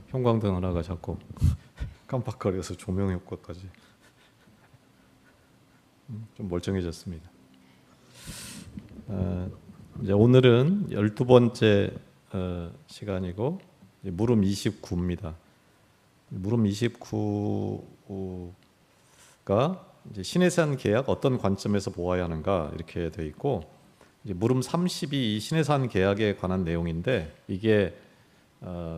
형광등 하나가 자꾸 깜빡거려서 조명 효과까지 좀 멀쩡해졌습니다. 이제 오늘은 12번째 시간이고 물음 29입니다. 물음 29가 이제 신해산 계약 어떤 관점에서 보아야 하는가 이렇게 돼 있고, 이제 물음 30이 이 신해산 계약에 관한 내용인데 이게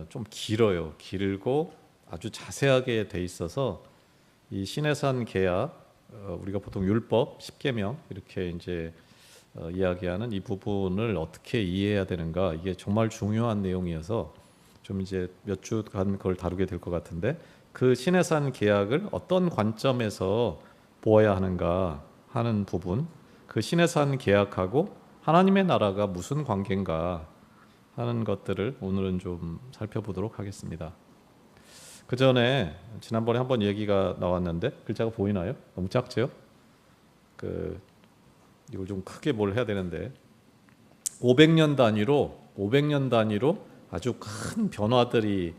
좀 길어요. 길고 아주 자세하게 돼 있어서 이 신해산 계약, 우리가 보통 율법 10계명 이렇게 이제 이야기하는 이 부분을 어떻게 이해해야 되는가, 이게 정말 중요한 내용이어서 좀 이제 몇 주간 그걸 다루게 될 것 같은데, 그 신해산 계약을 어떤 관점에서 보아야 하는가 하는 부분, 그 신해산 계약하고 하나님의 나라가 무슨 관계인가 하는 것들을 오늘은 좀 살펴보도록 하겠습니다. 그 전에 지난번에 한번 얘기가 나왔는데, 글자가 보이나요? 너무 작죠? 이걸 좀 크게 뭘 해야 되는데, 500년 단위로 아주 큰 변화들이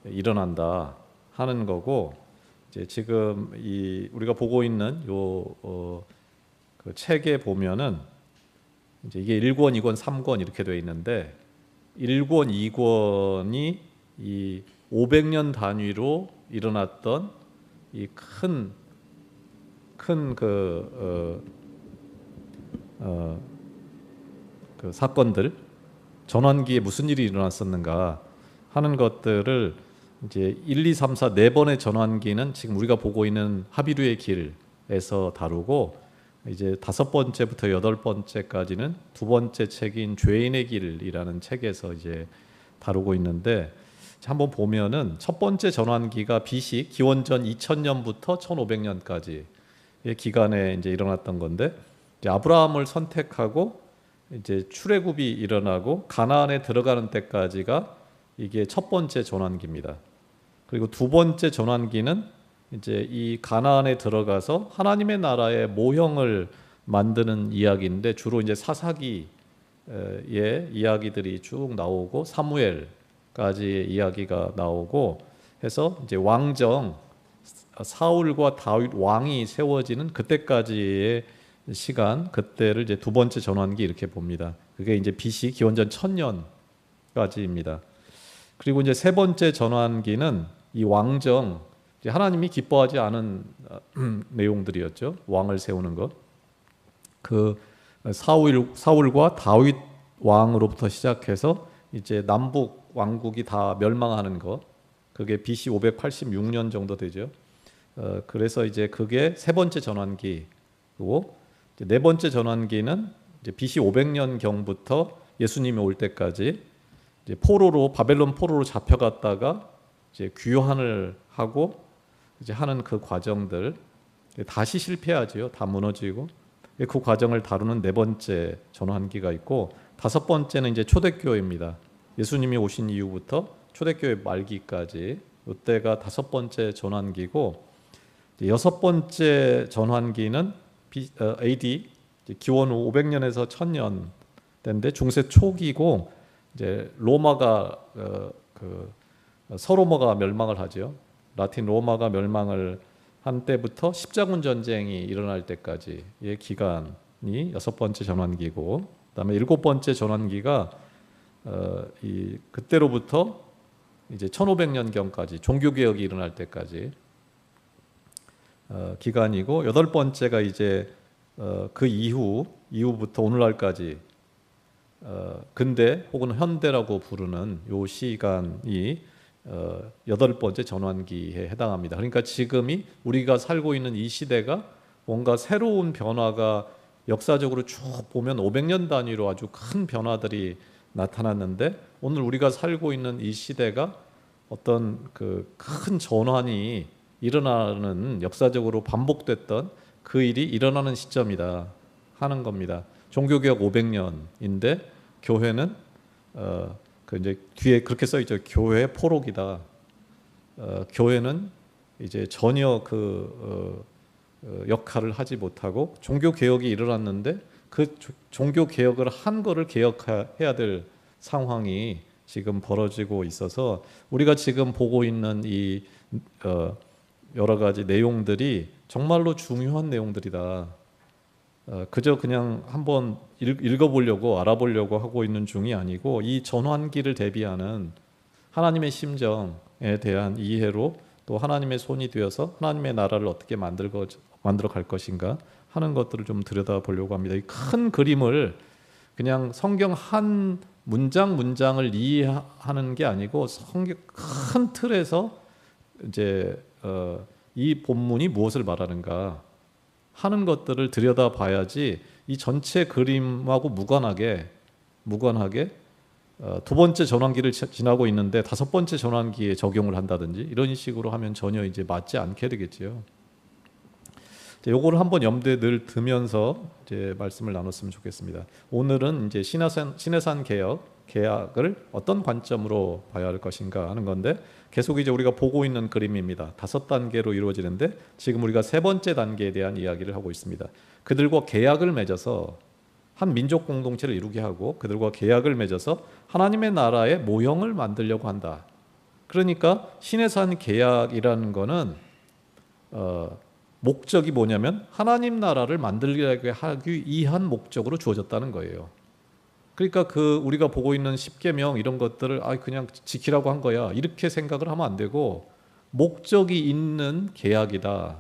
일어난다 하는 거고, 이제 지금 이 우리가 보고 있는 그 책에 보면은 이제 이게 1권, 2권, 3권 이렇게 되어 있는데, 1권, 2권이 이 500년 단위로 일어났던 이 큰 그 사건들, 전환기에 무슨 일이 일어났었는가 하는 것들을 이제 1, 2, 3, 4 네 번의 전환기는 지금 우리가 보고 있는 하비루의 길에서 다루고, 이제 5번째부터 8번째까지는 두 번째 책인 죄인의 길이라는 책에서 이제 다루고 있는데, 한번 보면은 첫 번째 전환기가 BC 기원전 2000년부터 1500년까지의 기간에 이제 일어났던 건데, 이제 아브라함을 선택하고 이제 출애굽이 일어나고 가나안에 들어가는 때까지가 이게 첫 번째 전환기입니다. 그리고 두 번째 전환기는 이제 이 가나안에 들어가서 하나님의 나라의 모형을 만드는 이야기인데, 주로 이제 사사기의 이야기들이 쭉 나오고 사무엘까지의 이야기가 나오고 해서 이제 왕정 사울과 다윗 왕이 세워지는 그때까지의 시간, 그때를 이제 두 번째 전환기 이렇게 봅니다. 그게 이제 BC 기원전 1000년까지입니다. 그리고 이제 세 번째 전환기는 이 왕정, 하나님이 기뻐하지 않은 내용들이었죠. 왕을 세우는 것. 그 사울과 다윗 왕으로부터 시작해서 이제 남북 왕국이 다 멸망하는 것. 그게 BC 586년 정도 되죠. 그래서 이제 그게 세 번째 전환기고, 네 번째 전환기는 이제 BC 500년 경부터 예수님이 올 때까지 이제 바벨론 포로로 잡혀갔다가 이제 귀환을 하고 이제 하는 그 과정들, 다시 실패하지요. 다 무너지고. 그 과정을 다루는 네 번째 전환기가 있고, 다섯 번째는 이제 초대교회입니다. 예수님이 오신 이후부터 초대교회 말기까지, 이때가 다섯 번째 전환기고, 여섯 번째 전환기는 AD 기원 500년에서 1000년 때인데 중세 초기고, 이제 로마가 서로마가 멸망을 하죠. 라틴 로마가 멸망을 한 때부터 십자군 전쟁이 일어날 때까지의 기간이 여섯 번째 전환기고, 그다음에 일곱 번째 전환기가 그때로부터 이제 1500년 경까지 종교 개혁이 일어날 때까지 기간이고, 여덟 번째가 이제 그 이후부터 오늘날까지 근대 혹은 현대라고 부르는 요 시간이 여덟 번째 전환기에 해당합니다. 그러니까 지금이 우리가 살고 있는 이 시대가 뭔가 새로운 변화가 역사적으로 쭉 보면 500년 단위로 아주 큰 변화들이 나타났는데, 오늘 우리가 살고 있는 이 시대가 어떤 그 큰 전환이 일어나는, 역사적으로 반복됐던 그 일이 일어나는 시점이다 하는 겁니다. 종교개혁 500년인데 교회는 그 이제 뒤에 그렇게 써 있죠. 교회 포록이다. 교회는 이제 전혀 역할을 하지 못하고 종교 개혁이 일어났는데 그 종교 개혁을 한 거를 개혁해야 될 상황이 지금 벌어지고 있어서 우리가 지금 보고 있는 이 여러 가지 내용들이 정말로 중요한 내용들이다. 그저 그냥 한번 읽어보려고 알아보려고 하고 있는 중이 아니고 이 전환기를 대비하는 하나님의 심정에 대한 이해로 또 하나님의 손이 되어서 하나님의 나라를 어떻게 만들어 갈 것인가 하는 것들을 좀 들여다보려고 합니다. 이 큰 그림을 그냥 성경 한 문장을 이해하는 게 아니고 성경 큰 틀에서 이제 이 본문이 무엇을 말하는가 하는 것들을 들여다봐야지 이 전체 그림하고 무관하게 두 번째 전환기를 지나고 있는데 다섯 번째 전환기에 적용을 한다든지 이런 식으로 하면 전혀 이제 맞지 않게 되겠지요. 요거를 한번 염두에 늘 두면서 이제 말씀을 나눴으면 좋겠습니다. 오늘은 이제 시내산 계약을 어떤 관점으로 봐야 할 것인가 하는 건데 계속 이제 우리가 보고 있는 그림입니다. 5단계로 이루어지는데 지금 우리가 세 번째 단계에 대한 이야기를 하고 있습니다. 그들과 계약을 맺어서 한 민족 공동체를 이루게 하고 그들과 계약을 맺어서 하나님의 나라의 모형을 만들려고 한다. 그러니까 시내산 계약이라는 거는 목적이 뭐냐면 하나님 나라를 만들게 하기 위한 목적으로 주어졌다는 거예요. 그러니까 우리가 보고 있는 십계명 이런 것들을 그냥 지키라고 한 거야 이렇게 생각을 하면 안 되고 목적이 있는 계약이다.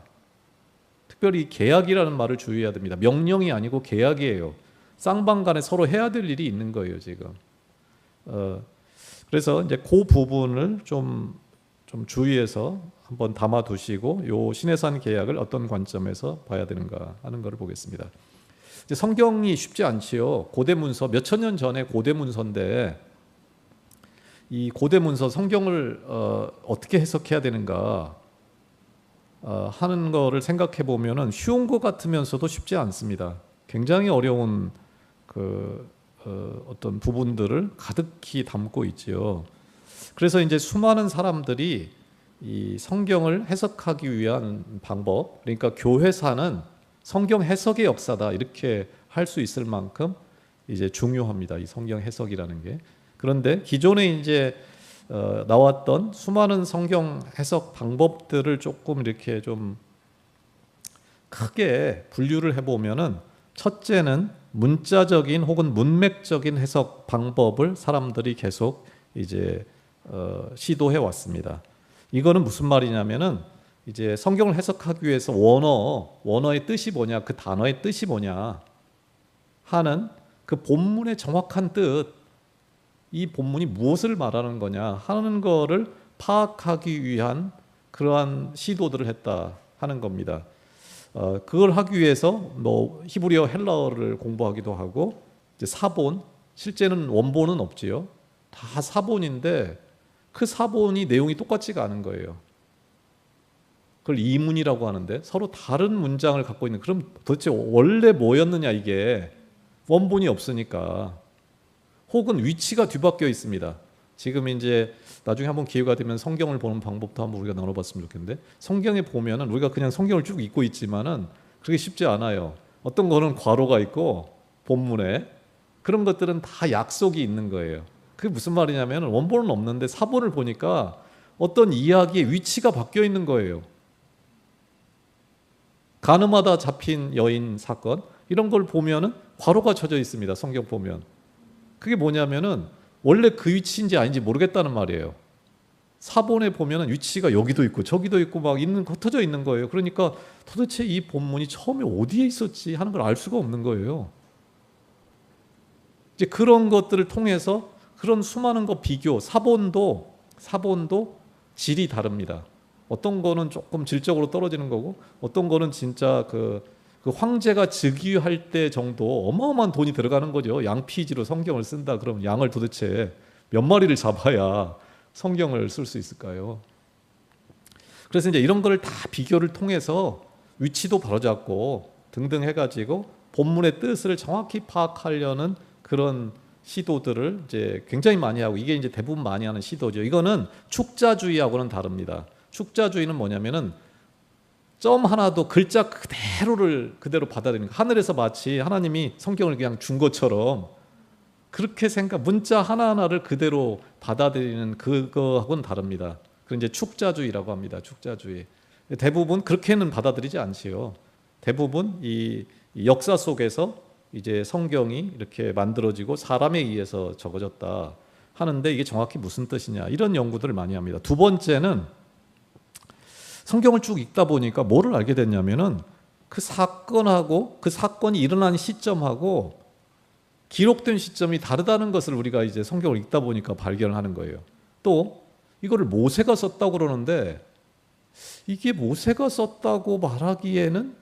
특별히 계약이라는 말을 주의해야 됩니다. 명령이 아니고 계약이에요. 쌍방간에 서로 해야 될 일이 있는 거예요 지금. 그래서 이제 그 부분을 좀 주의해서 한번 담아두시고 요 시내산 계약을 어떤 관점에서 봐야 되는가 하는 것을 보겠습니다. 이제 성경이 쉽지 않지요. 고대 문서 몇천 년 전에 고대 문서인데 이 고대 문서 성경을 어떻게 해석해야 되는가 하는 거를 생각해 보면은 쉬운 것 같으면서도 쉽지 않습니다. 굉장히 어려운 어떤 부분들을 가득히 담고 있지요. 그래서 이제 수많은 사람들이 이 성경을 해석하기 위한 방법, 그러니까 교회사는 성경 해석의 역사다 이렇게 할 수 있을 만큼 이제 중요합니다. 이 성경 해석이라는 게. 그런데 기존에 이제 나왔던 수많은 성경 해석 방법들을 조금 이렇게 좀 크게 분류를 해보면은 첫째는 문자적인 혹은 문맥적인 해석 방법을 사람들이 계속 이제 시도해 왔습니다. 이거는 무슨 말이냐면은 이제 성경을 해석하기 위해서 원어의 뜻이 뭐냐, 그 단어의 뜻이 뭐냐 하는 그 본문의 정확한 뜻, 이 본문이 무엇을 말하는 거냐 하는 거를 파악하기 위한 그러한 시도들을 했다 하는 겁니다. 그걸 하기 위해서 뭐 히브리어, 헬라어를 공부하기도 하고 이제 사본, 실제는 원본은 없지요. 다 사본인데 그 사본이 내용이 똑같지가 않은 거예요. 그걸 이문이라고 하는데 서로 다른 문장을 갖고 있는, 그럼 도대체 원래 뭐였느냐 이게 원본이 없으니까. 혹은 위치가 뒤바뀌어 있습니다. 지금 이제 나중에 한번 기회가 되면 성경을 보는 방법도 한번 우리가 나눠봤으면 좋겠는데 성경에 보면은 우리가 그냥 성경을 쭉 읽고 있지만은 그게 쉽지 않아요. 어떤 거는 괄호가 있고 본문에 그런 것들은 다 약속이 있는 거예요. 그게 무슨 말이냐면 원본은 없는데 사본을 보니까 어떤 이야기의 위치가 바뀌어 있는 거예요. 가늠하다 잡힌 여인 사건 이런 걸 보면은 괄호가 쳐져 있습니다. 성경 보면 그게 뭐냐면은 원래 그 위치인지 아닌지 모르겠다는 말이에요. 사본에 보면은 위치가 여기도 있고 저기도 있고 막 흩어져 있는 거예요. 그러니까 도대체 이 본문이 처음에 어디에 있었지 하는 걸 알 수가 없는 거예요. 이제 그런 것들을 통해서 그런 수많은 거 비교, 사본도 질이 다릅니다. 어떤 거는 조금 질적으로 떨어지는 거고 어떤 거는 진짜 그 황제가 즉위할 때 정도 어마어마한 돈이 들어가는 거죠. 양피지로 성경을 쓴다 그러면 양을 도대체 몇 마리를 잡아야 성경을 쓸 수 있을까요? 그래서 이제 이런 거를 다 비교를 통해서 위치도 바로잡고 등등 해가지고 본문의 뜻을 정확히 파악하려는 그런 시도들을 이제 굉장히 많이 하고 이게 이제 대부분 많이 하는 시도죠. 이거는 축자주의하고는 다릅니다. 축자주의는 뭐냐면은 점 하나도 글자 그대로 받아들이는 거예요. 하늘에서 마치 하나님이 성경을 그냥 준 것처럼 그렇게 문자 하나하나를 그대로 받아들이는 그거하고는 다릅니다. 그 이제 축자주의라고 합니다. 축자주의. 대부분 그렇게는 받아들이지 않지요. 대부분 이 역사 속에서 이제 성경이 이렇게 만들어지고 사람에 의해서 적어졌다 하는데 이게 정확히 무슨 뜻이냐 이런 연구들을 많이 합니다. 두 번째는 성경을 쭉 읽다 보니까 뭐를 알게 됐냐면은 그 사건하고 그 사건이 일어난 시점하고 기록된 시점이 다르다는 것을 우리가 이제 성경을 읽다 보니까 발견하는 거예요. 또 이거를 모세가 썼다고 그러는데 이게 모세가 썼다고 말하기에는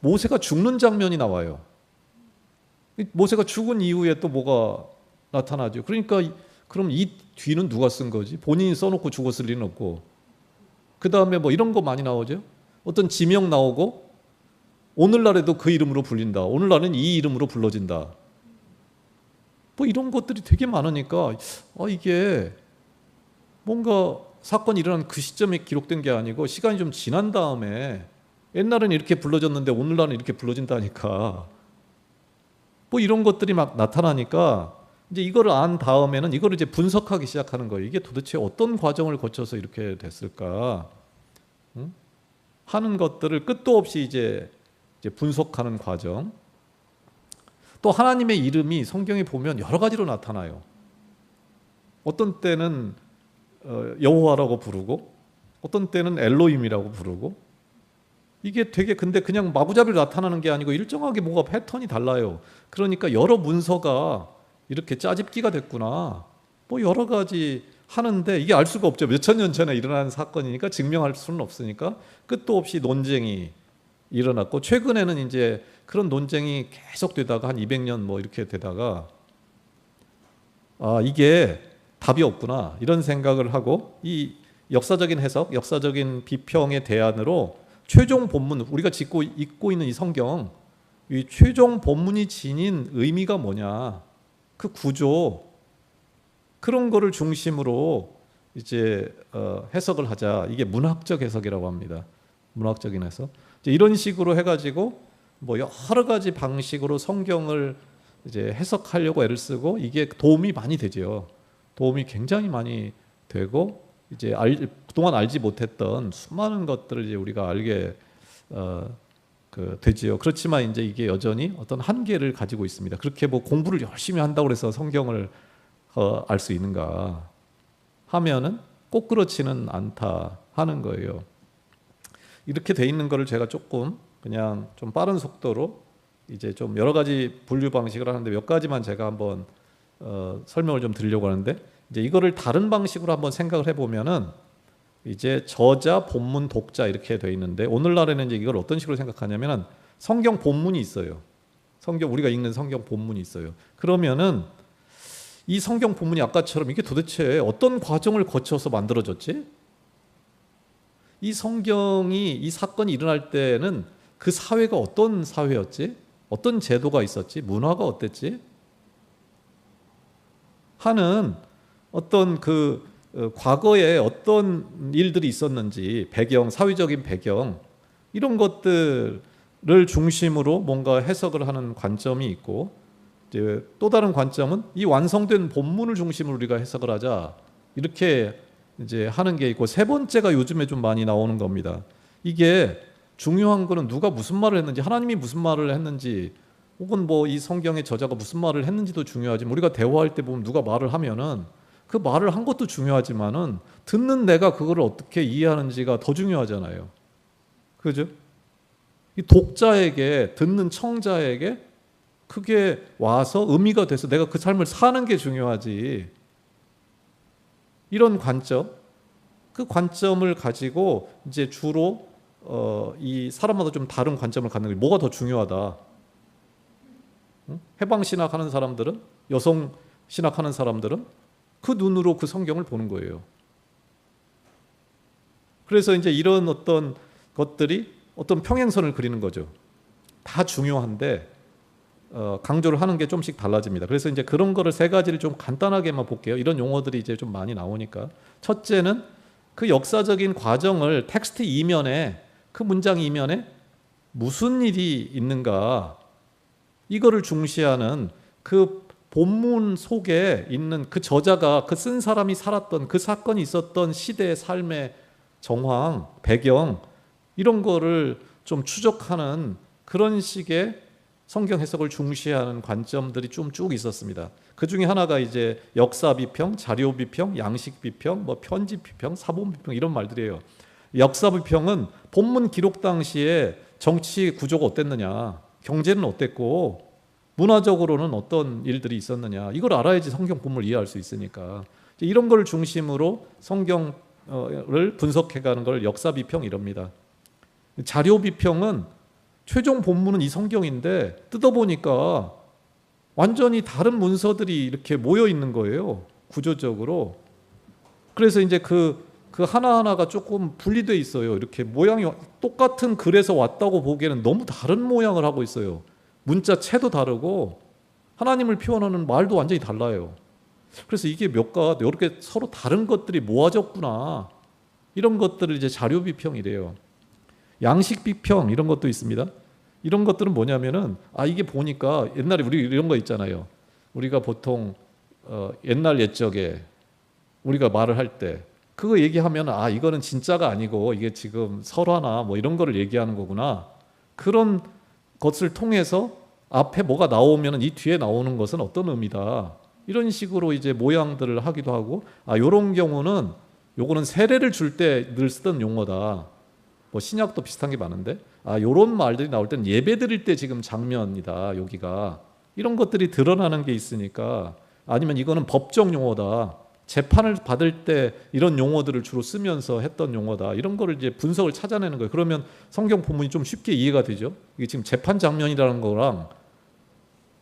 모세가 죽는 장면이 나와요. 모세가 죽은 이후에 또 뭐가 나타나죠. 그러니까 그럼 이 뒤는 누가 쓴 거지? 본인이 써놓고 죽었을 리는 없고 그 다음에 뭐 이런 거 많이 나오죠. 어떤 지명 나오고 오늘날에도 그 이름으로 불린다. 오늘날은 이 이름으로 불러진다. 뭐 이런 것들이 되게 많으니까 이게 뭔가 사건이 일어난 그 시점에 기록된 게 아니고 시간이 좀 지난 다음에 옛날에는 이렇게 불러졌는데 오늘날은 이렇게 불러진다니까 뭐 이런 것들이 막 나타나니까 이제 이거를 안 다음에는 이거를 이제 분석하기 시작하는 거예요. 이게 도대체 어떤 과정을 거쳐서 이렇게 됐을까? 하는 것들을 끝도 없이 이제 분석하는 과정. 또 하나님의 이름이 성경에 보면 여러 가지로 나타나요. 어떤 때는 여호와라고 부르고 어떤 때는 엘로힘이라고 부르고 이게 되게 근데 그냥 마구잡이로 나타나는 게 아니고 일정하게 뭐가 패턴이 달라요. 그러니까 여러 문서가 이렇게 짜집기가 됐구나. 뭐 여러 가지 하는데 이게 알 수가 없죠. 몇천 년 전에 일어난 사건이니까 증명할 수는 없으니까 끝도 없이 논쟁이 일어났고 최근에는 이제 그런 논쟁이 계속 되다가 한 200년 뭐 이렇게 되다가 이게 답이 없구나 이런 생각을 하고 이 역사적인 해석, 역사적인 비평의 대안으로 최종 본문 우리가 읽고 있는 이 성경 이 최종 본문이 지닌 의미가 뭐냐 그 구조 그런 거를 중심으로 이제 해석을 하자. 이게 문학적 해석이라고 합니다. 문학적인 해석. 이제 이런 식으로 해가지고 뭐 여러 가지 방식으로 성경을 이제 해석하려고 애를 쓰고 이게 도움이 많이 되죠. 도움이 굉장히 많이 되고 이제 그동안 알지 못했던 수많은 것들을 이제 우리가 알게 되지요. 그렇지만 이제 이게 여전히 어떤 한계를 가지고 있습니다. 그렇게 뭐 공부를 열심히 한다고 해서 성경을 알 수 있는가 하면은 꼭 그렇지는 않다 하는 거예요. 이렇게 돼 있는 거를 제가 조금 그냥 좀 빠른 속도로 이제 좀 여러 가지 분류 방식을 하는데 몇 가지만 제가 한번 설명을 좀 드리려고 하는데 이제 이거를 다른 방식으로 한번 생각을 해보면은 이제 저자, 본문, 독자 이렇게 돼 있는데 오늘날에는 이제 이걸 어떤 식으로 생각하냐면은 성경 본문이 있어요. 우리가 읽는 성경 본문이 있어요. 그러면은 이 성경 본문이 아까처럼 이게 도대체 어떤 과정을 거쳐서 만들어졌지? 이 성경이 이 사건이 일어날 때는 그 사회가 어떤 사회였지? 어떤 제도가 있었지? 문화가 어땠지? 하는 어떤 그 과거에 어떤 일들이 있었는지 배경, 사회적인 배경 이런 것들을 중심으로 뭔가 해석을 하는 관점이 있고 이제 또 다른 관점은 이 완성된 본문을 중심으로 우리가 해석을 하자 이렇게 이제 하는 게 있고 세 번째가 요즘에 좀 많이 나오는 겁니다. 이게 중요한 거는 누가 무슨 말을 했는지 하나님이 무슨 말을 했는지 혹은 뭐 이 성경의 저자가 무슨 말을 했는지도 중요하지만 우리가 대화할 때 보면 누가 말을 하면은 그 말을 한 것도 중요하지만은 듣는 내가 그거를 어떻게 이해하는지가 더 중요하잖아요. 그죠? 이 독자에게 듣는 청자에게 그게 와서 의미가 돼서 내가 그 삶을 사는 게 중요하지. 이런 관점, 그 관점을 가지고 이제 주로 이 사람마다 좀 다른 관점을 갖는 게 뭐가 더 중요하다. 해방 신학하는 사람들은 여성 신학하는 사람들은 그 눈으로 그 성경을 보는 거예요. 그래서 이제 이런 어떤 것들이 어떤 평행선을 그리는 거죠. 다 중요한데 강조를 하는 게 좀씩 달라집니다. 그래서 이제 그런 거를 세 가지를 좀 간단하게만 볼게요. 이런 용어들이 이제 좀 많이 나오니까. 첫째는 그 역사적인 과정을 텍스트 이면에 그 문장 이면에 무슨 일이 있는가 이거를 중시하는 그 본문 속에 있는 그 저자가 그 쓴 사람이 살았던 그 사건이 있었던 시대의 삶의 정황, 배경 이런 거를 좀 추적하는 그런 식의 성경 해석을 중시하는 관점들이 좀 쭉 있었습니다. 그 중에 하나가 이제 역사 비평, 자료 비평, 양식 비평, 뭐 편집 비평, 사본 비평 이런 말들이에요. 역사 비평은 본문 기록 당시에 정치 구조가 어땠느냐, 경제는 어땠고 문화적으로는 어떤 일들이 있었느냐 이걸 알아야지 성경 본문을 이해할 수 있으니까 이런 걸 중심으로 성경을 분석해가는 걸 역사 비평 이럽니다. 자료 비평은 최종 본문은 이 성경인데 뜯어보니까 완전히 다른 문서들이 이렇게 모여 있는 거예요, 구조적으로. 그래서 이제 그 하나하나가 조금 분리돼 있어요. 이렇게 모양이 똑같은 글에서 왔다고 보기에는 너무 다른 모양을 하고 있어요. 문자체도 다르고 하나님을 표현하는 말도 완전히 달라요. 그래서 이게 이렇게 서로 다른 것들이 모아졌구나, 이런 것들을 이제 자료 비평이래요. 양식 비평 이런 것도 있습니다. 이런 것들은 뭐냐면은 이게 보니까 옛날에 우리 이런 거 있잖아요. 우리가 보통 옛날 옛적에 우리가 말을 할 때 그거 얘기하면 이거는 진짜가 아니고 이게 지금 설화나 뭐 이런 거를 얘기하는 거구나, 그런 것을 통해서 앞에 뭐가 나오면 이 뒤에 나오는 것은 어떤 의미다, 이런 식으로 이제 모양들을 하기도 하고, 요런 경우는 요거는 세례를 줄 때 늘 쓰던 용어다. 뭐 신약도 비슷한 게 많은데 요런 말들이 나올 때는 예배 드릴 때 지금 장면이다, 여기가. 이런 것들이 드러나는 게 있으니까, 아니면 이거는 법정 용어다, 재판을 받을 때 이런 용어들을 주로 쓰면서 했던 용어다, 이런 거를 이제 분석을 찾아내는 거예요. 그러면 성경 본문이 좀 쉽게 이해가 되죠. 이게 지금 재판 장면이라는 거랑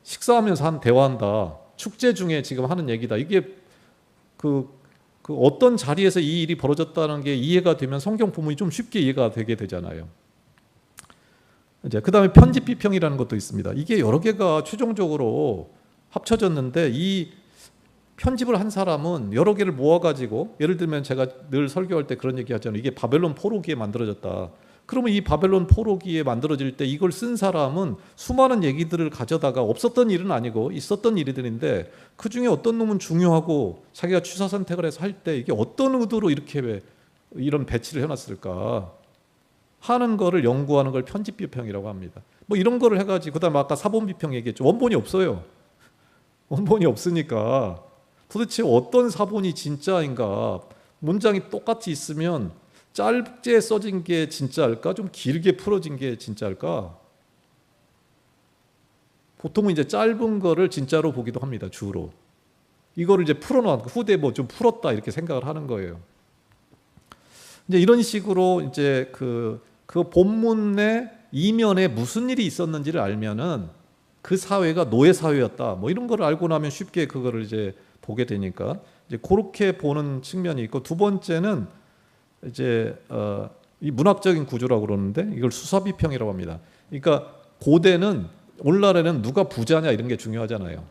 식사하면서 대화한다, 축제 중에 지금 하는 얘기다, 이게 그 어떤 자리에서 이 일이 벌어졌다는 게 이해가 되면 성경 본문이 좀 쉽게 이해가 되게 되잖아요. 이제 그 다음에 편집 비평이라는 것도 있습니다. 이게 여러 개가 최종적으로 합쳐졌는데, 이 편집을 한 사람은 여러 개를 모아가지고, 예를 들면 제가 늘 설교할 때 그런 얘기 하잖아요. 이게 바벨론 포로기에 만들어졌다. 그러면 이 바벨론 포로기에 만들어질 때 이걸 쓴 사람은 수많은 얘기들을 가져다가, 없었던 일은 아니고 있었던 일들인데 그 중에 어떤 놈은 중요하고 자기가 취사 선택을 해서 할 때 이게 어떤 의도로 이렇게 이런 배치를 해놨을까 하는 거를 연구하는 걸 편집 비평이라고 합니다. 뭐 이런 거를 해가지고, 그다음에 아까 사본 비평 얘기했죠. 원본이 없어요. 원본이 없으니까 도대체 어떤 사본이 진짜인가, 문장이 똑같이 있으면 짧게 써진 게 진짜일까, 좀 길게 풀어진 게 진짜일까. 보통은 이제 짧은 거를 진짜로 보기도 합니다, 주로. 이거를 이제 풀어놓은 후대 뭐 좀 풀었다 이렇게 생각을 하는 거예요. 이제 이런 식으로 이제 그 본문의 이면에 무슨 일이 있었는지를 알면은 그 사회가 노예 사회였다, 뭐 이런 걸 알고 나면 쉽게 그거를 이제 보게 되니까 이제 그렇게 보는 측면이 있고, 두 번째는 이제 이 문학적인 구조라고 그러는데 이걸 수사 비평이라고 합니다. 그러니까 고대는, 오늘날에는 누가 부자냐 이런 게 중요하잖아요.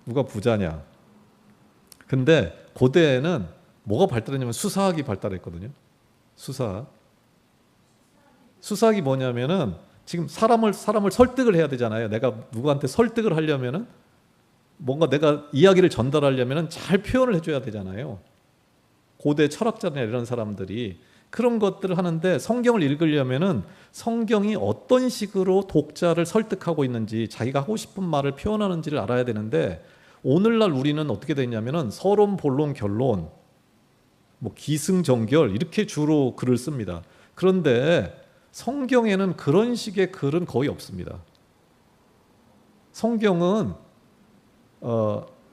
누가 부자냐. 근데 고대에는 뭐가 발달했냐면 수사학이 발달했거든요. 수사학이 뭐냐면은 지금 사람을 설득을 해야 되잖아요. 내가 누구한테 설득을 하려면은, 뭔가 내가 이야기를 전달하려면은 잘 표현을 해줘야 되잖아요. 고대 철학자나 이런 사람들이 그런 것들을 하는데, 성경을 읽으려면은 성경이 어떤 식으로 독자를 설득하고 있는지, 자기가 하고 싶은 말을 표현하는지를 알아야 되는데, 오늘날 우리는 어떻게 되냐면은 서론, 본론, 결론, 뭐 기승전결 이렇게 주로 글을 씁니다. 그런데 성경에는 그런 식의 글은 거의 없습니다. 성경은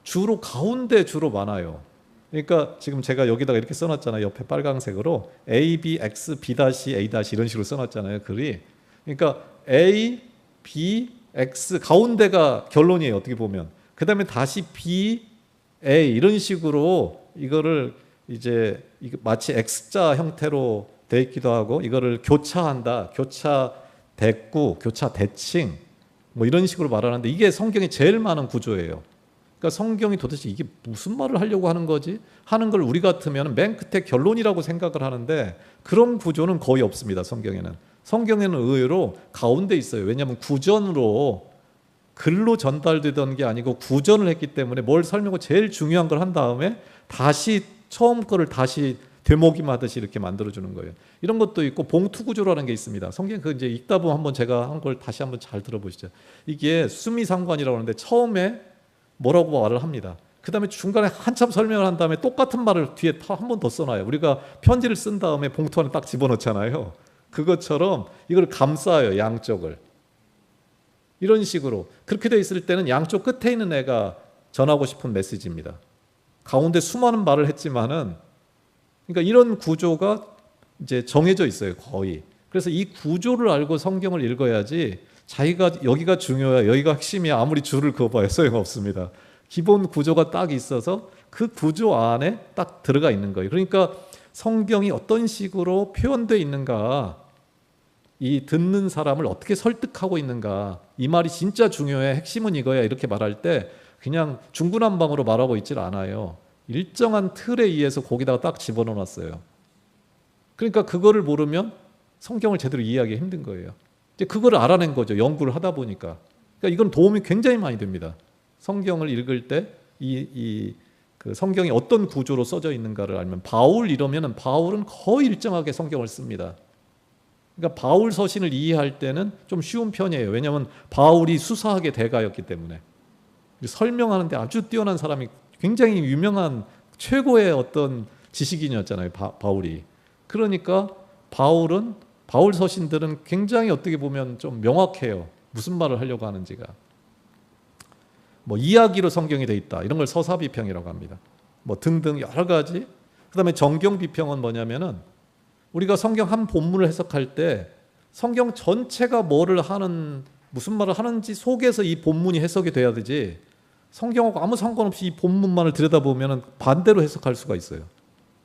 주로 가운데 주로 많아요. 그러니까 지금 제가 여기다가 이렇게 써놨잖아요. 옆에 빨강색으로 A, B, X, B, A 이런 식으로 써놨잖아요, 글이. 그러니까 A, B, X 가운데가 결론이에요, 어떻게 보면. 그 다음에 다시 B, A 이런 식으로 이거를 이제 마치 X자 형태로 돼 있기도 하고, 이거를 교차한다, 교차 대꾸, 교차 대칭 뭐 이런 식으로 말하는데, 이게 성경에 제일 많은 구조예요. 그러니까 성경이 도대체 이게 무슨 말을 하려고 하는 거지 하는 걸 우리 같으면 맨 끝에 결론이라고 생각을 하는데, 그런 구조는 거의 없습니다. 성경에는 의외로 가운데 있어요. 왜냐하면 구전으로 글로 전달되던 게 아니고 구전을 했기 때문에 뭘 설명하고 제일 중요한 걸 한 다음에 다시 처음 거를 다시 되먹임하듯이 이렇게 만들어주는 거예요. 이런 것도 있고 봉투 구조라는 게 있습니다. 성경 그 이제 읽다 보면 한번 제가 한 걸 다시 한번 잘 들어보시죠. 이게 수미상관이라고 하는데 처음에 뭐라고 말을 합니다. 그 다음에 중간에 한참 설명을 한 다음에 똑같은 말을 뒤에 한 번 더 써놔요. 우리가 편지를 쓴 다음에 봉투 안에 딱 집어넣잖아요. 그것처럼 이걸 감싸요, 양쪽을. 이런 식으로 그렇게 돼 있을 때는 양쪽 끝에 있는 애가 전하고 싶은 메시지입니다. 가운데 수많은 말을 했지만은, 그러니까 이런 구조가 이제 정해져 있어요, 거의. 그래서 이 구조를 알고 성경을 읽어야지 자기가 여기가 중요해, 여기가 핵심이야 아무리 줄을 그어봐야 소용없습니다. 기본 구조가 딱 있어서 그 구조 안에 딱 들어가 있는 거예요. 그러니까 성경이 어떤 식으로 표현되어 있는가, 이 듣는 사람을 어떻게 설득하고 있는가, 이 말이 진짜 중요해, 핵심은 이거야 이렇게 말할 때 그냥 중구난방으로 말하고 있질 않아요. 일정한 틀에 의해서 거기다가 딱 집어넣어놨어요. 그러니까 그거를 모르면 성경을 제대로 이해하기 힘든 거예요. 이제 그걸 알아낸 거죠, 연구를 하다 보니까. 그러니까 이건 도움이 굉장히 많이 됩니다. 성경을 읽을 때 그 성경이 어떤 구조로 써져 있는가를 알면, 바울 이러면은 바울은 거의 일정하게 성경을 씁니다. 그러니까 바울 서신을 이해할 때는 좀 쉬운 편이에요. 왜냐하면 바울이 수사학의 대가였기 때문에. 설명하는데 아주 뛰어난 사람이, 굉장히 유명한 최고의 어떤 지식인이었잖아요, 바울이. 그러니까 바울 서신들은 굉장히 어떻게 보면 좀 명확해요. 무슨 말을 하려고 하는지가. 뭐 이야기로 성경이 돼 있다, 이런 걸 서사비평이라고 합니다. 뭐 등등 여러 가지. 그다음에 정경비평은 뭐냐면은 우리가 성경 한 본문을 해석할 때 성경 전체가 뭐를 하는, 무슨 말을 하는지 속에서 이 본문이 해석이 돼야 되지, 성경하고 아무 상관없이 이 본문만을 들여다보면 반대로 해석할 수가 있어요.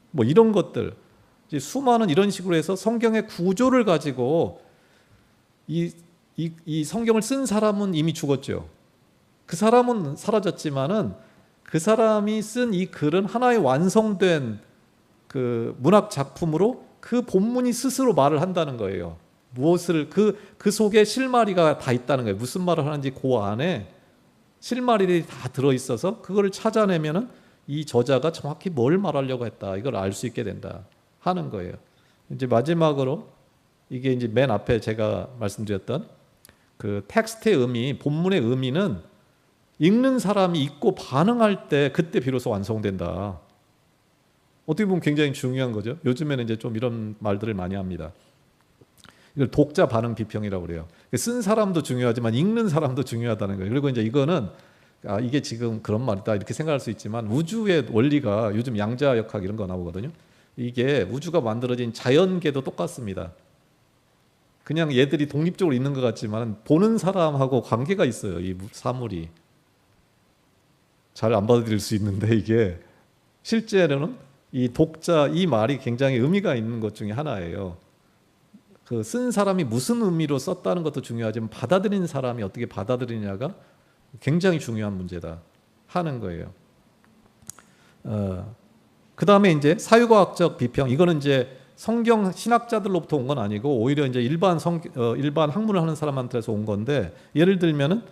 뭐 이런 것들, 이제 수많은 이런 식으로 해서 성경의 구조를 가지고 이 성경을 쓴 사람은 이미 죽었죠. 그 사람은 사라졌지만은 그 사람이 쓴 이 글은 하나의 완성된 그 문학 작품으로 그 본문이 스스로 말을 한다는 거예요. 무엇을 그 속에 실마리가 다 있다는 거예요. 무슨 말을 하는지 그 안에 실마리들이 다 들어있어서 그거를 찾아내면은 이 저자가 정확히 뭘 말하려고 했다, 이걸 알 수 있게 된다 하는 거예요. 이제 마지막으로 이게 이제 맨 앞에 제가 말씀드렸던 그 텍스트의 의미, 본문의 의미는 읽는 사람이 읽고 반응할 때 그때 비로소 완성된다. 어떻게 보면 굉장히 중요한 거죠. 요즘에는 이제 좀 이런 말들을 많이 합니다. 이걸 독자 반응 비평이라고 그래요. 쓴 사람도 중요하지만 읽는 사람도 중요하다는 거예요. 그리고 이제 이거는 이게 지금 그런 말이다 이렇게 생각할 수 있지만, 우주의 원리가, 요즘 양자역학 이런 거 나오거든요. 이게 우주가 만들어진 자연계도 똑같습니다. 그냥 얘들이 독립적으로 있는 것 같지만 보는 사람하고 관계가 있어요. 이 사물이 잘 안 받아들일 수 있는데, 이게 실제로는 이 독자, 이 말이 굉장히 의미가 있는 것 중에 하나예요. 그 쓴 사람이 무슨 의미로 썼다는 것도 중요하지만 받아들인 사람이 어떻게 받아들이냐가 굉장히 중요한 문제다 하는 거예요. 그 다음에 이제 사유과학적 비평, 이거는 이제 성경 신학자들로부터 온 건 아니고 오히려 이제 일반 학문을 하는 사람한테서 온 건데, 예를 들면은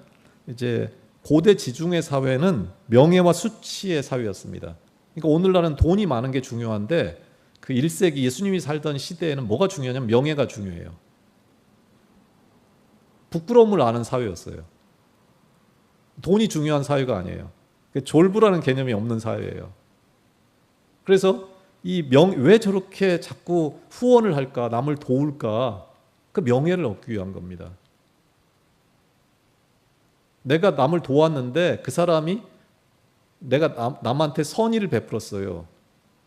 이제 고대 지중해 사회는 명예와 수치의 사회였습니다. 그러니까 오늘날은 돈이 많은 게 중요한데 그 1세기 예수님이 살던 시대에는 뭐가 중요하냐면 명예가 중요해요. 부끄러움을 아는 사회였어요. 돈이 중요한 사회가 아니에요. 졸부라는 개념이 없는 사회예요. 그래서 왜 저렇게 자꾸 후원을 할까, 남을 도울까? 그 명예를 얻기 위한 겁니다. 내가 남을 도왔는데 그 사람이 내가 남한테 선의를 베풀었어요.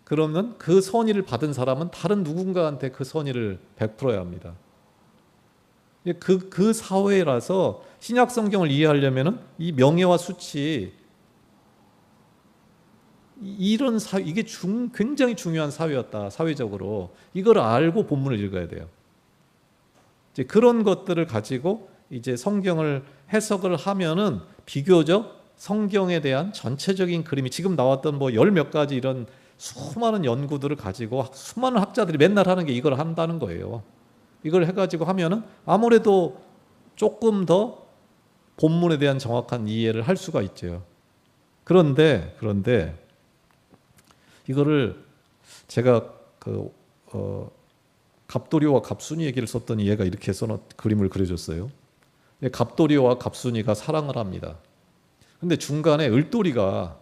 그러면 그 선의를 받은 사람은 다른 누군가한테 그 선의를 베풀어야 합니다. 그 사회라서 신약 성경을 이해하려면은 이 명예와 수치, 이런 사회, 이게 굉장히 중요한 사회였다, 사회적으로. 이걸 알고 본문을 읽어야 돼요. 이제 그런 것들을 가지고 이제 성경을 해석을 하면은 비교적 성경에 대한 전체적인 그림이, 지금 나왔던 뭐 열 몇 가지 이런 수많은 연구들을 가지고 수많은 학자들이 맨날 하는 게 이걸 한다는 거예요. 이걸 해가지고 하면은 아무래도 조금 더 본문에 대한 정확한 이해를 할 수가 있죠. 그런데 이거를 제가 갑돌이와 갑순이 얘기를 썼더니 얘가 이렇게 그림을 그려줬어요. 갑돌이와 갑순이가 사랑을 합니다. 근데 중간에 을돌이가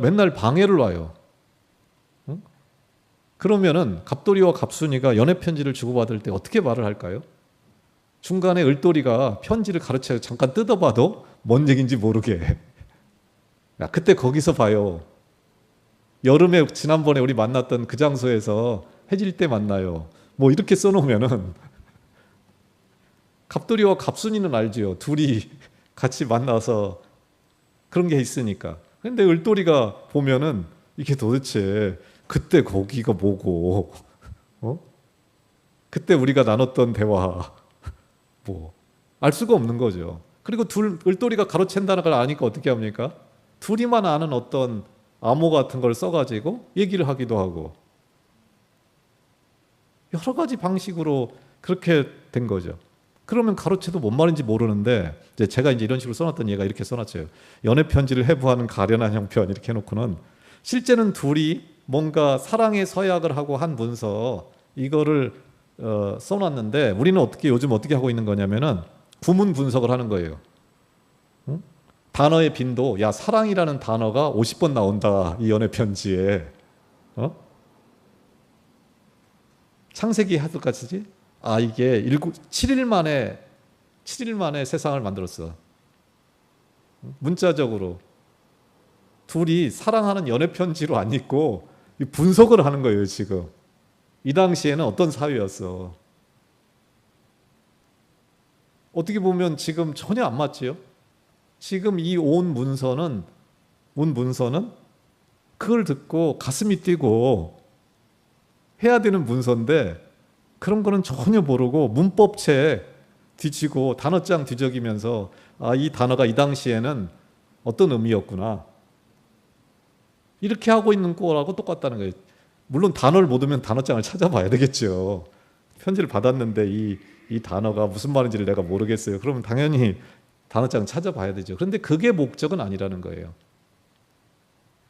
맨날 방해를 와요. 응? 그러면은 갑돌이와 갑순이가 연애 편지를 주고받을 때 어떻게 말을 할까요? 중간에 을돌이가 편지를 가르쳐 잠깐 뜯어봐도 뭔 얘기인지 모르게. 야, 그때 거기서 봐요. 여름에 지난번에 우리 만났던 그 장소에서 해질 때 만나요. 뭐 이렇게 써놓으면은 갑돌이와 갑순이는 알죠. 둘이 같이 만나서 그런 게 있으니까. 근데 을돌이가 보면은 이게 도대체 그때 거기가 뭐고, 그때 우리가 나눴던 대화, 뭐, 알 수가 없는 거죠. 그리고 을돌이가 가로챈다는 걸 아니까 어떻게 합니까? 둘이만 아는 어떤 암호 같은 걸 써가지고 얘기를 하기도 하고, 여러 가지 방식으로 그렇게 된 거죠. 그러면 가로채도 뭔 말인지 모르는데 제가 이제 이런 식으로 써놨던 얘가 이렇게 써놨어요. 연애 편지를 해부하는 가련한 형편 이렇게 해놓고는 실제는 둘이 뭔가 사랑의 서약을 하고 한 문서 이거를 써놨는데 우리는 요즘 어떻게 하고 있는 거냐면은 구문 분석을 하는 거예요. 응? 단어의 빈도, 야 사랑이라는 단어가 50번 나온다 이 연애 편지에. 창세기 하드까지지? 이게 7일 만에 세상을 만들었어. 문자적으로 둘이 사랑하는 연애 편지로 안 읽고 분석을 하는 거예요. 지금 이 당시에는 어떤 사회였어. 어떻게 보면 지금 전혀 안 맞지요. 지금 이 온 문서는 그걸 듣고 가슴이 뛰고 해야 되는 문서인데 그런 거는 전혀 모르고 문법책 뒤지고 단어장 뒤적이면서 이 단어가 이 당시에는 어떤 의미였구나. 이렇게 하고 있는 거라고 똑같다는 거예요. 물론 단어를 못 외우면 단어장을 찾아봐야 되겠죠. 편지를 받았는데 이 단어가 무슨 말인지를 내가 모르겠어요. 그러면 당연히 단어장 찾아봐야 되죠. 그런데 그게 목적은 아니라는 거예요.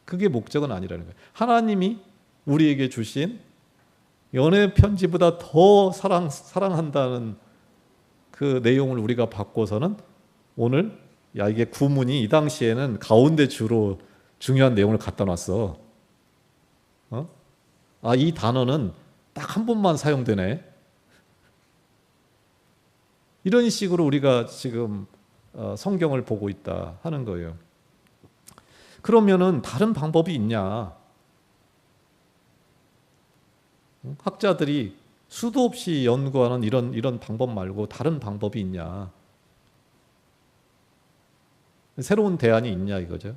그게 목적은 아니라는 거예요. 하나님이 우리에게 주신 연애 편지보다 더 사랑한다는 그 내용을 우리가 받고서는 오늘 이게 구문이 이 당시에는 가운데 주로 중요한 내용을 갖다 놨어. 이 단어는 딱 한 번만 사용되네. 이런 식으로 우리가 지금 성경을 보고 있다 하는 거예요. 그러면은 다른 방법이 있냐? 학자들이 수도 없이 연구하는 이런 방법 말고 다른 방법이 있냐? 새로운 대안이 있냐 이거죠.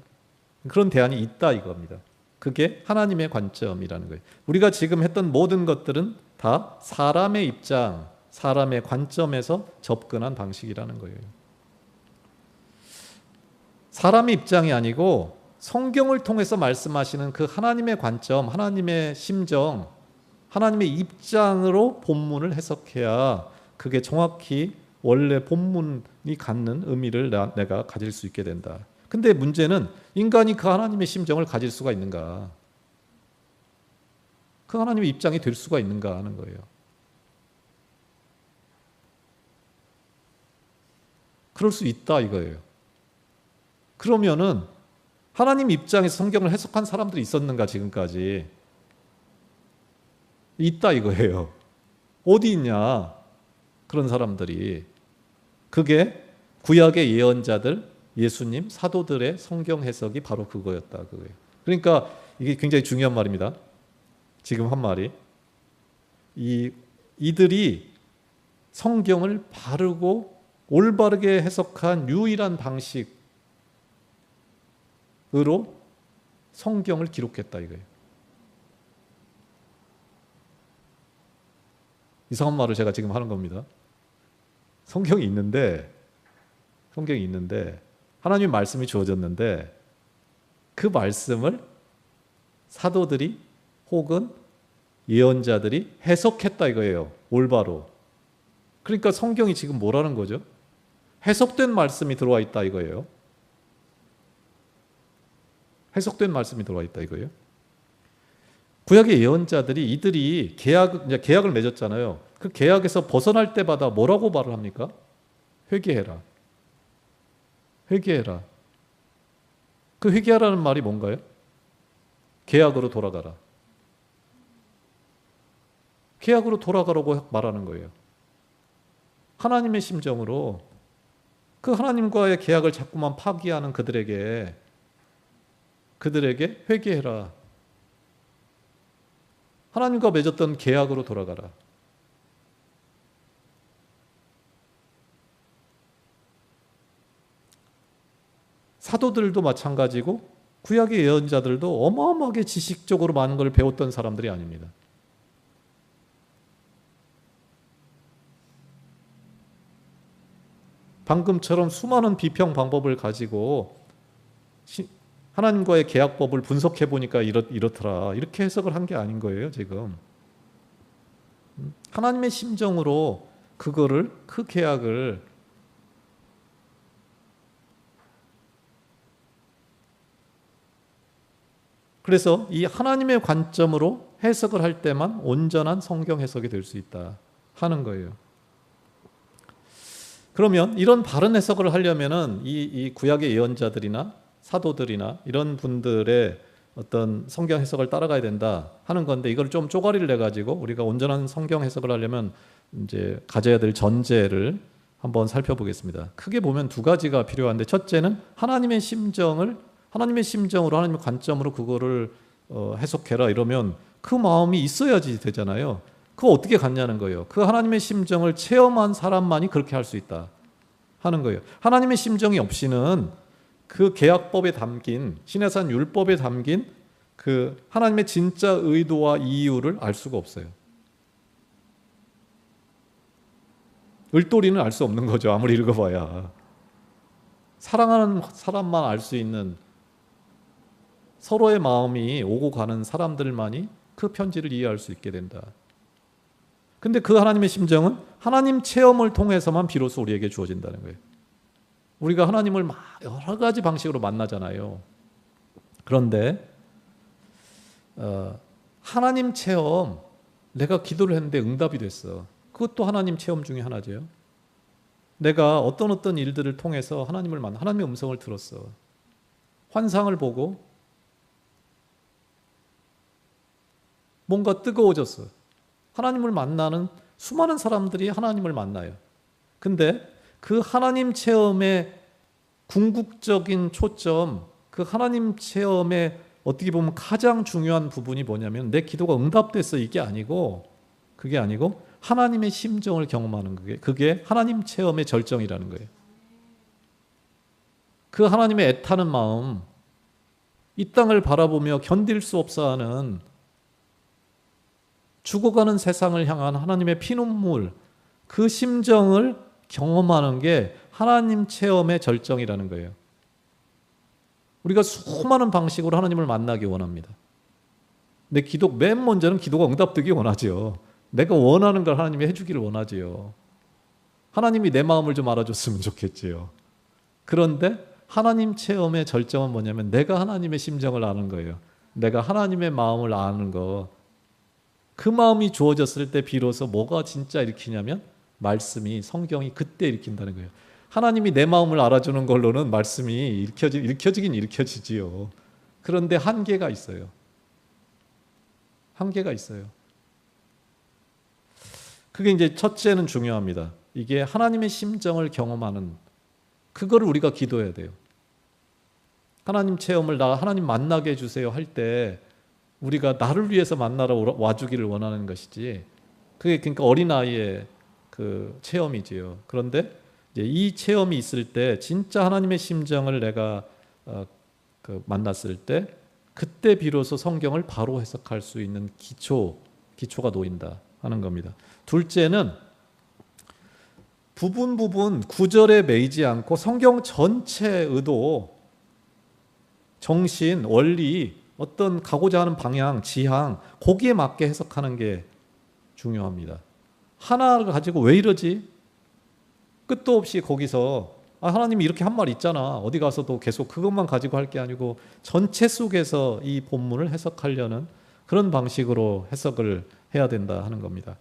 그런 대안이 있다 이겁니다. 그게 하나님의 관점이라는 거예요. 우리가 지금 했던 모든 것들은 다 사람의 입장, 사람의 관점에서 접근한 방식이라는 거예요. 사람의 입장이 아니고 성경을 통해서 말씀하시는 그 하나님의 관점, 하나님의 심정, 하나님의 입장으로 본문을 해석해야 그게 정확히 원래 본문이 갖는 의미를 내가 가질 수 있게 된다. 근데 문제는 인간이 그 하나님의 심정을 가질 수가 있는가? 그 하나님의 입장이 될 수가 있는가 하는 거예요. 그럴 수 있다 이거예요. 그러면은 하나님 입장에서 성경을 해석한 사람들이 있었는가 지금까지? 있다 이거예요. 어디 있냐? 그런 사람들이. 그게 구약의 예언자들, 예수님, 사도들의 성경 해석이 바로 그거였다 그거예요. 그러니까 이게 굉장히 중요한 말입니다. 지금 한 말이. 이들이 성경을 바르고 올바르게 해석한 유일한 방식으로 성경을 기록했다 이거예요. 이상한 말을 제가 지금 하는 겁니다. 성경이 있는데 하나님의 말씀이 주어졌는데 그 말씀을 사도들이 혹은 예언자들이 해석했다 이거예요. 올바로. 그러니까 성경이 지금 뭐라는 거죠? 해석된 말씀이 들어와 있다 이거예요. 해석된 말씀이 들어와 있다 이거예요. 구약의 예언자들이 이들이 계약을 맺었잖아요. 그 계약에서 벗어날 때마다 뭐라고 말을 합니까? 회개해라. 회개해라. 그 회개하라는 말이 뭔가요? 계약으로 돌아가라. 계약으로 돌아가라고 말하는 거예요. 하나님의 심정으로 그 하나님과의 계약을 자꾸만 파기하는 그들에게 회개해라. 하나님과 맺었던 계약으로 돌아가라. 사도들도 마찬가지고 구약의 예언자들도 어마어마하게 지식적으로 많은 걸 배웠던 사람들이 아닙니다. 방금처럼 수많은 비평 방법을 가지고 하나님과의 계약법을 분석해 보니까 이렇더라. 이렇게 해석을 한 게 아닌 거예요, 지금. 하나님의 심정으로 그 계약을 그래서 이 하나님의 관점으로 해석을 할 때만 온전한 성경 해석이 될 수 있다 하는 거예요. 그러면 이런 바른 해석을 하려면은 이 구약의 예언자들이나 사도들이나 이런 분들의 어떤 성경 해석을 따라가야 된다 하는 건데, 이걸 좀 쪼가리를 내 가지고 우리가 온전한 성경 해석을 하려면 이제 가져야 될 전제를 한번 살펴보겠습니다. 크게 보면 두 가지가 필요한데, 첫째는 하나님의 심정으로 하나님의 관점으로 그거를 해석해라 이러면 그 마음이 있어야지 되잖아요. 그거 어떻게 갖냐는 거예요. 그 하나님의 심정을 체험한 사람만이 그렇게 할 수 있다 하는 거예요. 하나님의 심정이 없이는 그 계약법에 담긴 신해산 율법에 담긴 그 하나님의 진짜 의도와 이유를 알 수가 없어요. 을돌이는 알 수 없는 거죠. 아무리 읽어봐야. 사랑하는 사람만 알 수 있는, 서로의 마음이 오고 가는 사람들만이 그 편지를 이해할 수 있게 된다. 근데 그 하나님의 심정은 하나님 체험을 통해서만 비로소 우리에게 주어진다는 거예요. 우리가 하나님을 막 여러 가지 방식으로 만나잖아요. 그런데 하나님 체험, 내가 기도를 했는데 응답이 됐어. 그것도 하나님 체험 중에 하나죠. 내가 어떤 일들을 통해서 하나님을 만나, 하나님의 음성을 들었어. 환상을 보고 뭔가 뜨거워졌어. 하나님을 만나는 수많은 사람들이 하나님을 만나요. 근데 그 하나님 체험의 궁극적인 초점, 그 하나님 체험의 어떻게 보면 가장 중요한 부분이 뭐냐면, 내 기도가 응답됐어 그게 아니고 하나님의 심정을 경험하는 그게 하나님 체험의 절정이라는 거예요. 그 하나님의 애타는 마음, 이 땅을 바라보며 견딜 수 없어 하는 죽어가는 세상을 향한 하나님의 피눈물, 그 심정을 경험하는 게 하나님 체험의 절정이라는 거예요. 우리가 수많은 방식으로 하나님을 만나기 원합니다. 근데 맨 먼저는 기도가 응답되기 원하죠. 내가 원하는 걸 하나님이 해주기를 원하지요. 하나님이 내 마음을 좀 알아줬으면 좋겠지요. 그런데 하나님 체험의 절정은 뭐냐면, 내가 하나님의 심정을 아는 거예요. 내가 하나님의 마음을 아는 거. 그 마음이 주어졌을 때 비로소 뭐가 진짜 일으키냐면, 말씀이, 성경이 그때 일으킨다는 거예요. 하나님이 내 마음을 알아주는 걸로는 말씀이 일으켜지긴 일으켜지지요. 그런데 한계가 있어요. 그게 이제 첫째는 중요합니다. 이게 하나님의 심정을 경험하는, 그거를 우리가 기도해야 돼요. 하나님 체험을 하나님 만나게 해주세요 할 때 우리가 나를 위해서 만나러 와주기를 원하는 것이지, 그게 그러니까 어린아이의 그 체험이지요. 그런데 이제 이 체험이 있을 때 진짜 하나님의 심정을 내가 만났을 때, 그때 비로소 성경을 바로 해석할 수 있는 기초가 놓인다 하는 겁니다. 둘째는 부분 구절에 매이지 않고 성경 전체 의도, 정신, 원리, 어떤 가고자 하는 방향, 지향, 거기에 맞게 해석하는 게 중요합니다. 하나를 가지고 왜 이러지? 끝도 없이 거기서 하나님이 이렇게 한 말 있잖아. 어디 가서도 계속 그것만 가지고 할 게 아니고 전체 속에서 이 본문을 해석하려는 그런 방식으로 해석을 해야 된다 하는 겁니다.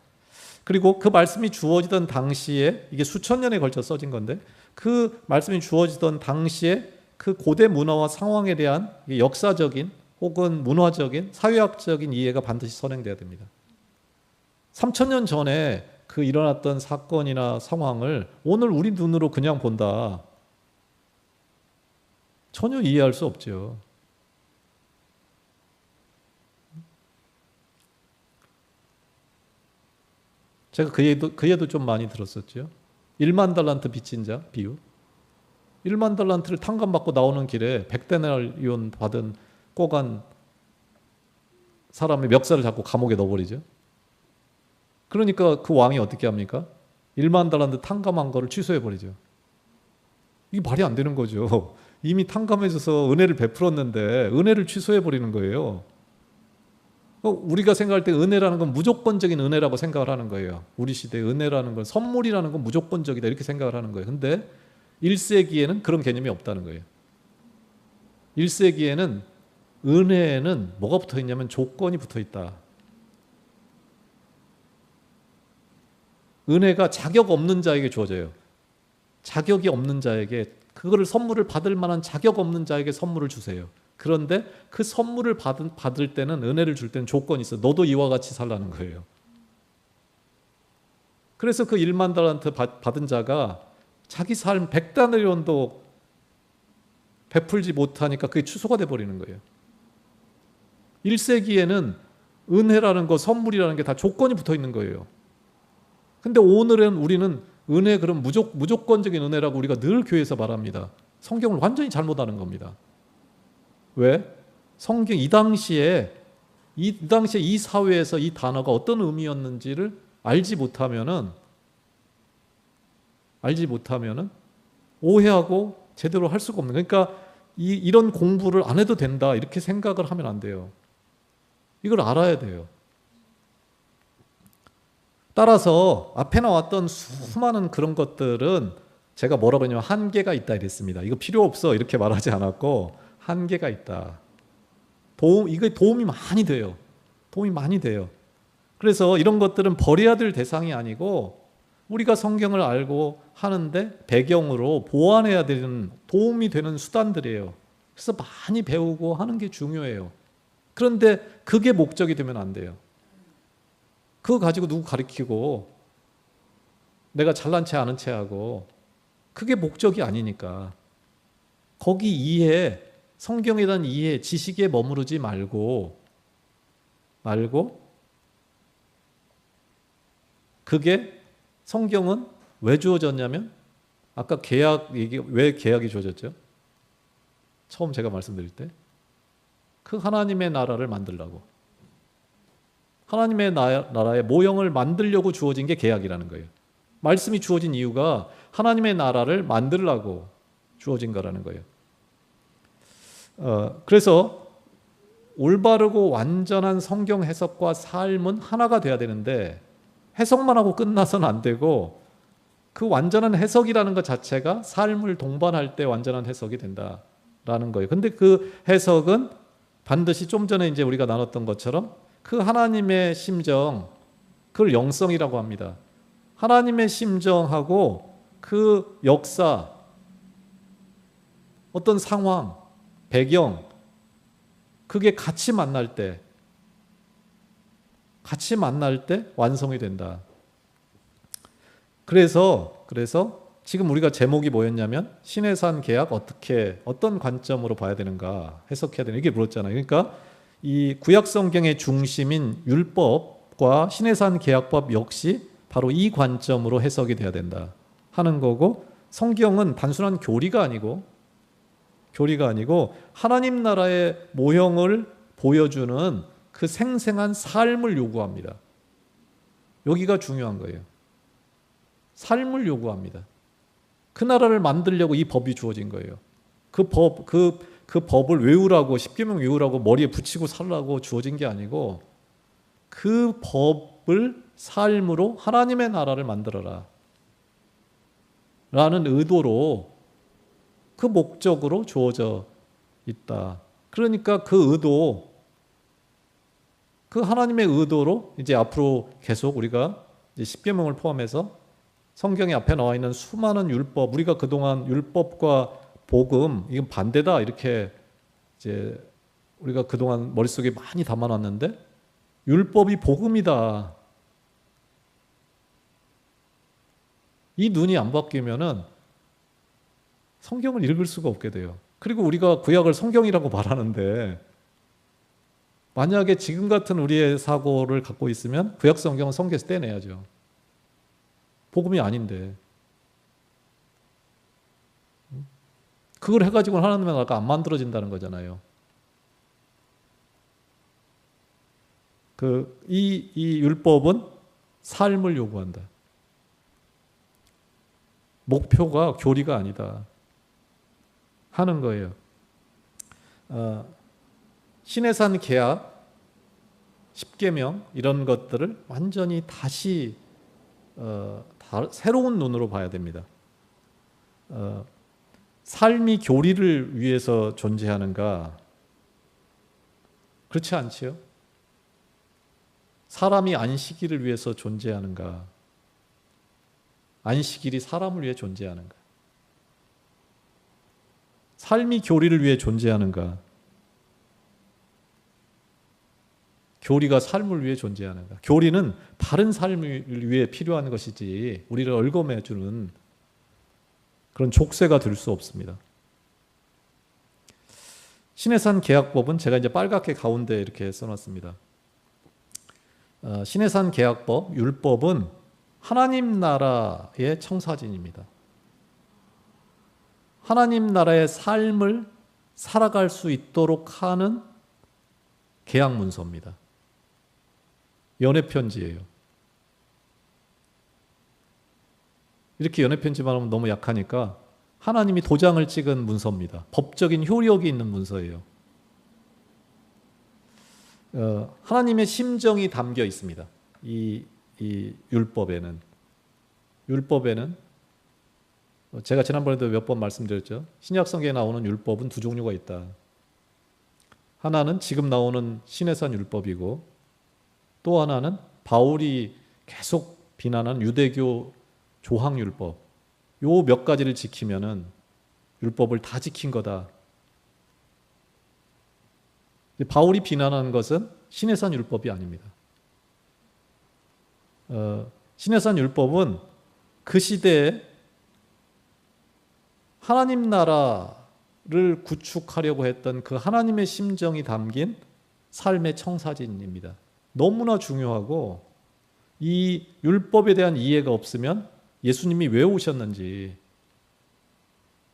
그리고 그 말씀이 주어지던 당시에, 이게 수천 년에 걸쳐 써진 건데, 그 말씀이 주어지던 당시에 그 고대 문화와 상황에 대한 역사적인 혹은 문화적인 사회학적인 이해가 반드시 선행돼야 됩니다. 3,000년 전에 그 일어났던 사건이나 상황을 오늘 우리 눈으로 그냥 본다, 전혀 이해할 수 없죠. 제가 그 예도 좀 많이 들었었죠. 1만 달란트 빚진 자 비유. 1만 달란트를 탕감받고 나오는 길에 100데나리온 받은 꼬간 사람의 멱살을 잡고 감옥에 넣어버리죠. 그러니까 그 왕이 어떻게 합니까? 1만 달란트 탕감한 거를 취소해버리죠. 이게 말이 안 되는 거죠. 이미 탕감해줘서 은혜를 베풀었는데 은혜를 취소해버리는 거예요. 우리가 생각할 때 은혜라는 건 무조건적인 은혜라고 생각을 하는 거예요. 우리 시대의 은혜라는 건, 선물이라는 건 무조건적이다 이렇게 생각을 하는 거예요. 근데 1세기에는 그런 개념이 없다는 거예요. 1세기에는 은혜에는 뭐가 붙어 있냐면 조건이 붙어 있다. 은혜가 자격 없는 자에게 주어져요. 자격이 없는 자에게, 그거를 선물을 받을 만한 자격 없는 자에게 선물을 주세요. 그런데 그 선물을 받을 때는, 은혜를 줄 때는 조건이 있어요. 너도 이와 같이 살라는 거예요. 그래서 그 1만 달란트 받은 자가 자기 삶 100데나리온도 베풀지 못하니까 그게 취소가 돼버리는 거예요. 1세기에는 은혜라는 거, 선물이라는 게 다 조건이 붙어 있는 거예요. 근데 오늘은 우리는 은혜, 그럼 무조건적인 은혜라고 우리가 늘 교회에서 말합니다. 성경을 완전히 잘못하는 겁니다. 왜? 성경 이 당시에 이 사회에서 이 단어가 어떤 의미였는지를 알지 못하면은 오해하고 제대로 할 수가 없는 거예요. 그러니까 이런 공부를 안 해도 된다 이렇게 생각을 하면 안 돼요. 이걸 알아야 돼요. 따라서 앞에 나왔던 수많은 그런 것들은 제가 뭐라고 했냐면 한계가 있다 이랬습니다. 이거 필요 없어 이렇게 말하지 않았고, 한계가 있다. 이게 도움이 많이 돼요. 도움이 많이 돼요. 그래서 이런 것들은 버려야 될 대상이 아니고 우리가 성경을 알고 하는데 배경으로 보완해야 되는, 도움이 되는 수단들이에요. 그래서 많이 배우고 하는 게 중요해요. 그런데 그게 목적이 되면 안 돼요. 그거 가지고 누구 가르치고 내가 잘난 체 아는 체 하고, 그게 목적이 아니니까. 거기 이해, 성경에 대한 이해, 지식에 머무르지 말고 그게, 성경은 왜 주어졌냐면, 아까 왜 계약이 주어졌죠? 처음 제가 말씀드릴 때 그 하나님의 나라를 만들려고, 하나님의 나라의 모형을 만들려고 주어진 게 계약이라는 거예요. 말씀이 주어진 이유가 하나님의 나라를 만들려고 주어진 거라는 거예요. 그래서 올바르고 완전한 성경 해석과 삶은 하나가 돼야 되는데, 해석만 하고 끝나서는 안 되고, 그 완전한 해석이라는 것 자체가 삶을 동반할 때 완전한 해석이 된다라는 거예요. 근데 그 해석은 반드시 좀 전에 이제 우리가 나눴던 것처럼 그 하나님의 심정, 그걸 영성이라고 합니다. 하나님의 심정하고 그 역사, 어떤 상황, 배경, 그게 같이 만날 때 완성이 된다. 그래서 지금 우리가 제목이 뭐였냐면, 신의 산 계약 어떤 관점으로 봐야 되는가, 해석해야 되는, 이게 물었잖아요. 그러니까 이 구약 성경의 중심인 율법과 신의 산 계약법 역시 바로 이 관점으로 해석이 돼야 된다 하는 거고, 성경은 단순한 교리가 아니고 하나님 나라의 모형을 보여주는 그 생생한 삶을 요구합니다. 여기가 중요한 거예요. 삶을 요구합니다. 그 나라를 만들려고 이 법이 주어진 거예요. 그 법을 외우라고, 십계명 외우라고 머리에 붙이고 살라고 주어진 게 아니고, 그 법을 삶으로 하나님의 나라를 만들어라 라는 의도로 그 목적으로 주어져 있다. 그러니까 그 의도, 그 하나님의 의도로 이제 앞으로 계속 우리가 이제 십계명을 포함해서 성경에 앞에 나와 있는 수많은 율법, 우리가 그동안 율법과 복음, 이건 반대다 이렇게 이제 우리가 그동안 머릿속에 많이 담아놨는데 율법이 복음이다. 이 눈이 안 바뀌면은 성경을 읽을 수가 없게 돼요. 그리고 우리가 구약을 성경이라고 말하는데 만약에 지금 같은 우리의 사고를 갖고 있으면 구약 성경은 성경에서 떼내야죠. 복음이 아닌데. 그걸 해가지고는 하나님의 나라가 안 만들어진다는 거잖아요. 이 율법은 삶을 요구한다. 목표가 교리가 아니다 하는 거예요. 시내산 계약, 십계명 이런 것들을 완전히 다시 새로운 눈으로 봐야 됩니다. 삶이 교리를 위해서 존재하는가? 그렇지 않지요? 사람이 안식일을 위해서 존재하는가? 안식일이 사람을 위해 존재하는가? 삶이 교리를 위해 존재하는가? 교리가 삶을 위해 존재하는가? 교리는 바른 삶을 위해 필요한 것이지 우리를 얽어매주는 그런 족쇄가 될 수 없습니다. 시내산 계약법은 제가 이제 빨갛게 가운데 이렇게 써놨습니다. 시내산 계약법, 율법은 하나님 나라의 청사진입니다. 하나님 나라의 삶을 살아갈 수 있도록 하는 계약 문서입니다. 연애 편지예요. 이렇게 연애 편지만 하면 너무 약하니까 하나님이 도장을 찍은 문서입니다. 법적인 효력이 있는 문서예요. 하나님의 심정이 담겨 있습니다. 이 율법에는 제가 지난번에도 몇 번 말씀드렸죠. 신약 성경에 나오는 율법은 두 종류가 있다. 하나는 지금 나오는 시내산 율법이고 또 하나는 바울이 계속 비난한 유대교 조항율법. 요 몇 가지를 지키면은 율법을 다 지킨 거다. 바울이 비난하는 것은 시내산 율법이 아닙니다. 시내산 율법은 그 시대에 하나님 나라를 구축하려고 했던 그 하나님의 심정이 담긴 삶의 청사진입니다. 너무나 중요하고 이 율법에 대한 이해가 없으면 예수님이 왜 오셨는지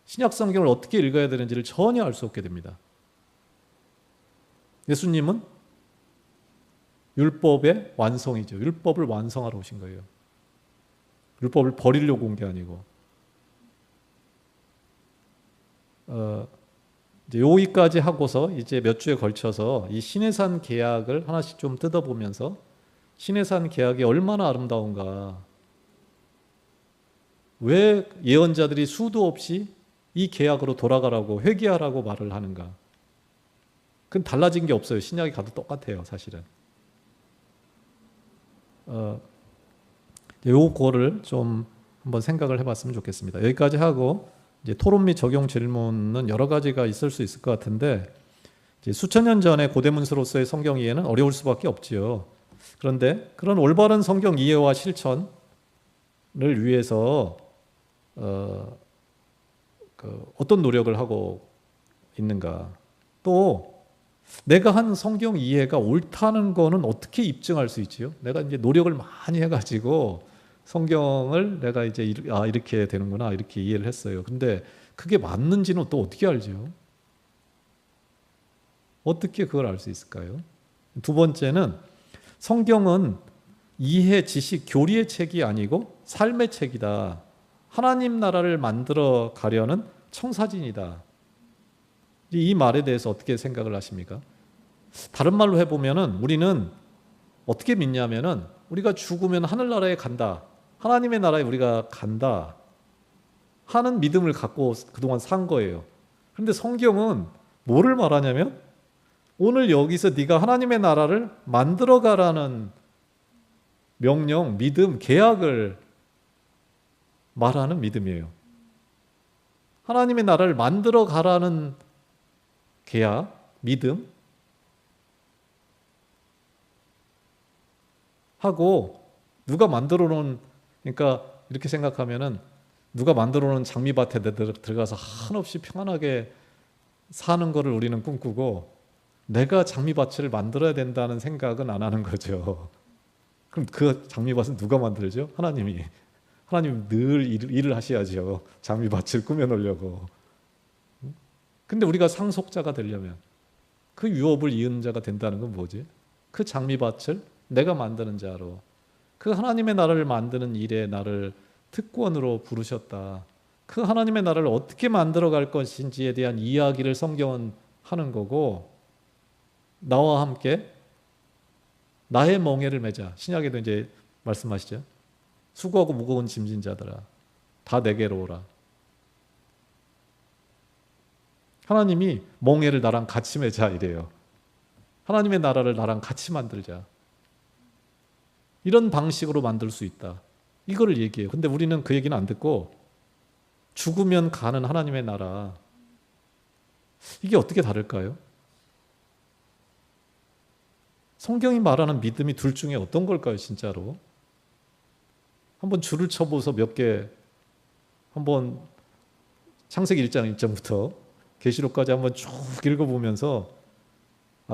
신약 성경을 어떻게 읽어야 되는지를 전혀 알 수 없게 됩니다. 예수님은 율법의 완성이죠. 율법을 완성하러 오신 거예요. 율법을 버리려고 온 게 아니고. 이제 여기까지 하고서 이제 몇 주에 걸쳐서 이 시내산 계약을 하나씩 좀 뜯어보면서 시내산 계약이 얼마나 아름다운가. 왜 예언자들이 수도 없이 이 계약으로 돌아가라고 회개하라고 말을 하는가. 그건 달라진 게 없어요. 신약에 가도 똑같아요. 사실은. 요거를 좀 한번 생각을 해봤으면 좋겠습니다. 여기까지 하고 이제 토론 및 적용 질문은 여러 가지가 있을 수 있을 것 같은데 이제 수천 년 전의 고대 문서로서의 성경 이해는 어려울 수밖에 없지요. 그런데 그런 올바른 성경 이해와 실천을 위해서 어떤 노력을 하고 있는가? 또 내가 한 성경 이해가 옳다는 거는 어떻게 입증할 수 있지요? 내가 이제 노력을 많이 해가지고 성경을 내가 이제 이렇게 되는구나 이렇게 이해를 했어요. 근데 그게 맞는지는 또 어떻게 알죠? 어떻게 그걸 알 수 있을까요? 두 번째는 성경은 이해, 지식, 교리의 책이 아니고 삶의 책이다. 하나님 나라를 만들어 가려는 청사진이다. 이 말에 대해서 어떻게 생각을 하십니까? 다른 말로 해보면은 우리는 어떻게 믿냐면은 우리가 죽으면 하늘나라에 간다. 하나님의 나라에 우리가 간다. 하는 믿음을 갖고 그동안 산 거예요. 그런데 성경은 뭐를 말하냐면 오늘 여기서 네가 하나님의 나라를 만들어 가라는 명령, 믿음, 계약을 말하는 믿음이에요. 하나님의 나라를 만들어 가라는 계약, 믿음 하고 누가 만들어 놓은, 그러니까 이렇게 생각하면은 누가 만들어 놓은 장미밭에 들어가서 한없이 평안하게 사는 거를 우리는 꿈꾸고 내가 장미밭을 만들어야 된다는 생각은 안 하는 거죠. 그럼 그 장미밭은 누가 만들죠? 하나님이. 하나님 늘 일을 하셔야죠. 장미밭을 꾸며 놓으려고. 근데 우리가 상속자가 되려면 그 유업을 이은 자가 된다는 건 뭐지? 그 장미밭을 내가 만드는 자로, 그 하나님의 나라를 만드는 일에 나를 특권으로 부르셨다. 그 하나님의 나라를 어떻게 만들어 갈 것인지에 대한 이야기를 성경은 하는 거고, 나와 함께 나의 멍에를 매자. 신약에도 이제 말씀하시죠. 수고하고 무거운 짐진 자들아, 다 내게로 오라. 하나님이 멍에를 나랑 같이 매자 이래요. 하나님의 나라를 나랑 같이 만들자. 이런 방식으로 만들 수 있다. 이거를 얘기해요. 근데 우리는 그 얘기는 안 듣고 죽으면 가는 하나님의 나라. 이게 어떻게 다를까요? 성경이 말하는 믿음이 둘 중에 어떤 걸까요, 진짜로? 한번 줄을 쳐보서 몇 개, 한번 창세기 1장 1장부터 계시록까지 한번 쭉 읽어보면서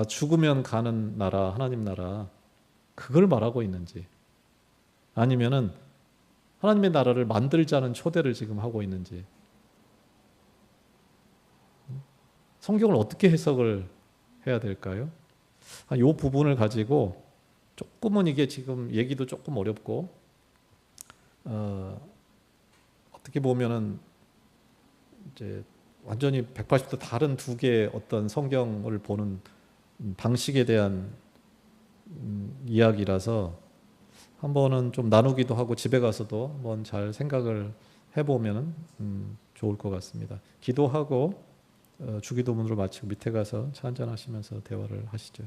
죽으면 가는 나라, 하나님 나라, 그걸 말하고 있는지, 아니면은 하나님의 나라를 만들자는 초대를 지금 하고 있는지, 성경을 어떻게 해석을 해야 될까요? 이 부분을 가지고 조금은 이게 지금 얘기도 조금 어렵고, 어떻게 보면은 이제 완전히 180도 다른 두 개의 어떤 성경을 보는 방식에 대한 이야기라서 한번은 좀 나누기도 하고 집에 가서도 한번 잘 생각을 해보면 좋을 것 같습니다. 기도하고 주기도문으로 마치고 밑에 가서 차 한잔 하시면서 대화를 하시죠.